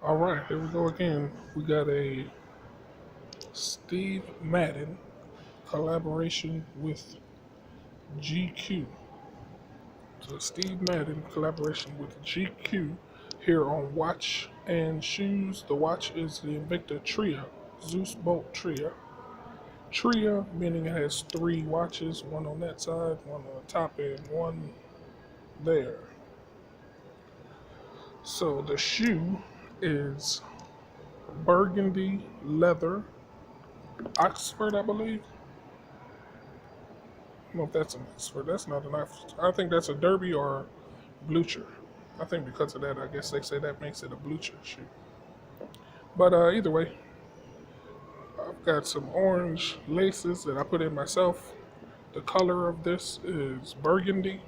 All right, here we go again. We got a Steve Madden collaboration with GQ. So Steve Madden collaboration with GQ here on Watch and Shoes. The watch is the Invicta Tria, Zeus Bolt Tria. Tria meaning it has three watches, one on that side, one on the top, and one there. So the shoe is burgundy leather, Oxford, I believe. I don't know if that's an Oxford. That's not an Oxford. I think that's a Derby or Blutcher. I think because of that, I guess they say that makes it a Blutcher shoe. But either way, I've got some orange laces that I put in myself. The color of this is burgundy.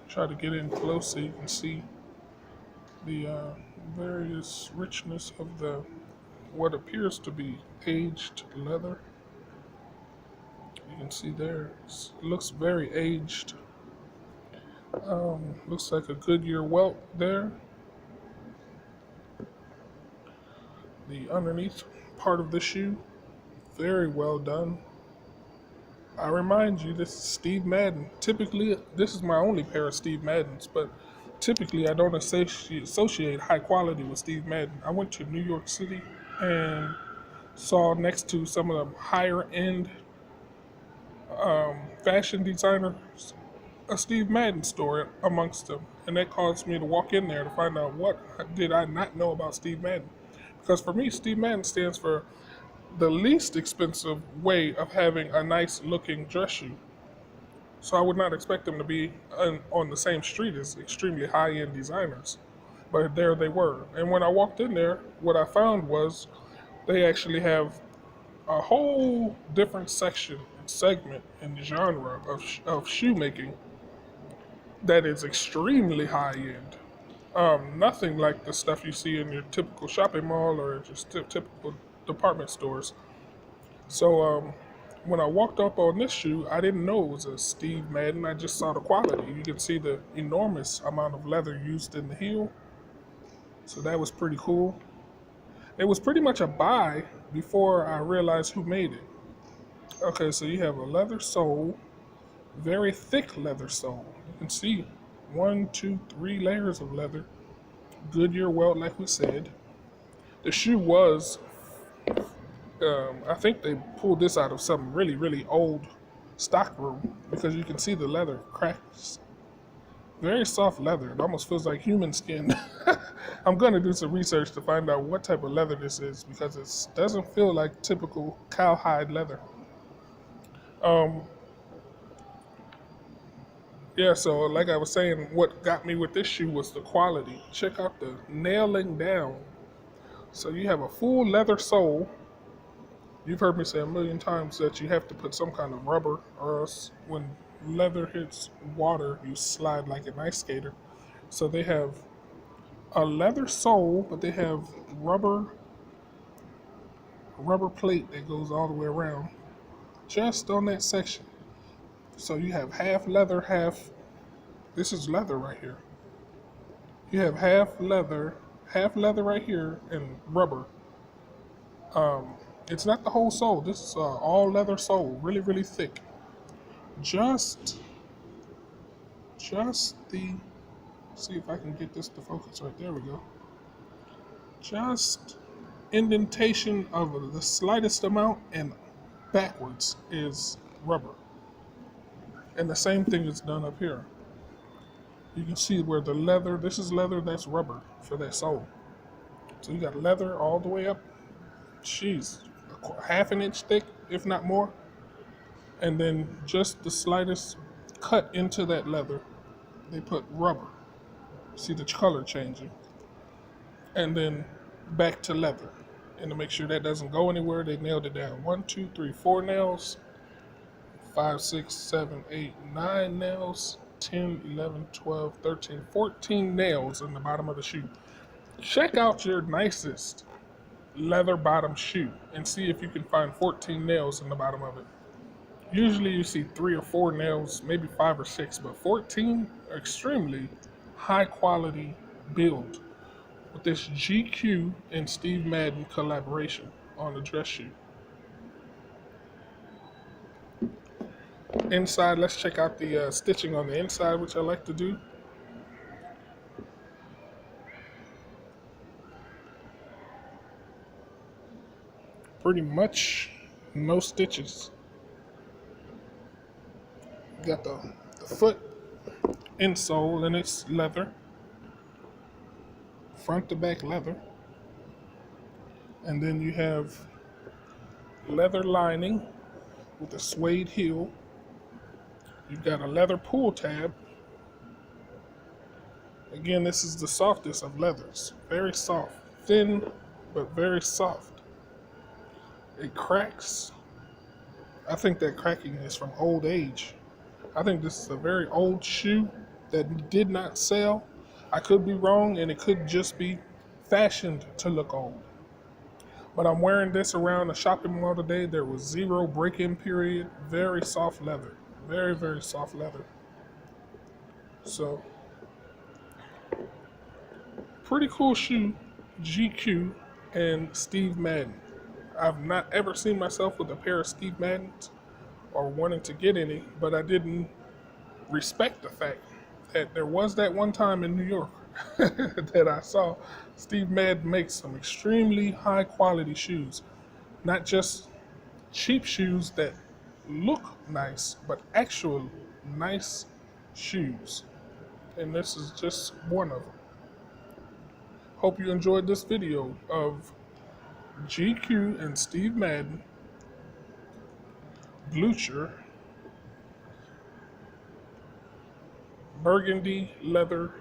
Try to get in close so you can see the various richness of the what appears to be aged leather. You can see there, it looks very aged. Looks like a Goodyear welt there. The underneath part of the shoe, very well done. I remind you, this is Steve Madden. Typically, this is my only pair of Steve Maddens, but typically I don't associate high quality with Steve Madden. I went to New York City and saw next to some of the higher end fashion designers a Steve Madden store amongst them, and that caused me to walk in there to find out what did I not know about Steve Madden. Because for me, Steve Madden stands for the least expensive way of having a nice looking dress shoe. So I would not expect them to be on the same street as extremely high end designers. But there they were. And when I walked in there, what I found was they actually have a whole different section and segment and genre of shoemaking that is extremely high end. Nothing like the stuff you see in your typical shopping mall or just typical department stores. So when I walked up on this shoe, I didn't know it was a Steve Madden. I just saw the quality. You can see the enormous amount of leather used in the heel. So that was pretty cool. It was pretty much a buy before I realized who made it. Okay, so you have a leather sole, very thick leather sole. You can see 1, 2, 3 layers of leather. Goodyear welt, like we said. The shoe was, I think they pulled this out of some really, really old stock room because you can see the leather cracks. Very soft leather. It almost feels like human skin. I'm going to do some research to find out what type of leather this is because it doesn't feel like typical cowhide leather. Yeah, so like I was saying, what got me with this shoe was the quality. Check out the nailing down. So you have a full leather sole. You've heard me say a million times that you have to put some kind of rubber, or else when leather hits water, you slide like an ice skater. So they have a leather sole, but they have rubber plate that goes all the way around, just on that section. So you have half leather, half. This is leather right here. You have half leather right here, and rubber. It's not the whole sole. This is all leather sole, really, really thick. Just the. See if I can get this to focus right there. We go. Just indentation of the slightest amount, and backwards is rubber. And the same thing is done up here. You can see where the leather, this is leather, that's rubber for that sole. So you got leather all the way up, jeez, half an inch thick, if not more. And then just the slightest cut into that leather, they put rubber. See the color changing. And then back to leather. And to make sure that doesn't go anywhere, they nailed it down. 1, 2, 3, 4 nails. 5, 6, 7, 8, 9 nails, 10, 11, 12, 13, 14 nails in the bottom of the shoe. Check out your nicest leather bottom shoe and see if you can find 14 nails in the bottom of it. Usually you see 3 or 4 nails, maybe 5 or 6, but 14, extremely high quality build. with this GQ and Steve Madden collaboration on the dress shoe. Inside, let's check out the stitching on the inside, which I like to do. Pretty much no stitches. You got the foot insole, and it's leather, front to back leather, and then you have leather lining with a suede heel. You've got a leather pull tab. Again, this is the softest of leathers. Very soft. Thin, but very soft. It cracks. I think that cracking is from old age. I think this is a very old shoe that did not sell. I could be wrong, and it could just be fashioned to look old. But I'm wearing this around the shopping mall today. There was zero break-in period. Very soft leather. Very, very soft leather. So, pretty cool shoe, GQ and Steve Madden. I've not ever seen myself with a pair of Steve Maddens or wanting to get any, but I didn't respect the fact that there was that one time in New York that I saw Steve Madden make some extremely high quality shoes. Not just cheap shoes that look nice, but actual nice shoes. And this is just one of them. Hope you enjoyed this video of GQ and Steve Madden Blutcher burgundy leather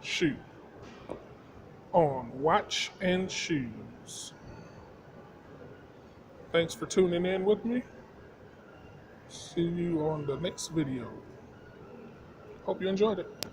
shoe on Watch and Shoes. Thanks for tuning in with me. See you on the next video. Hope you enjoyed it.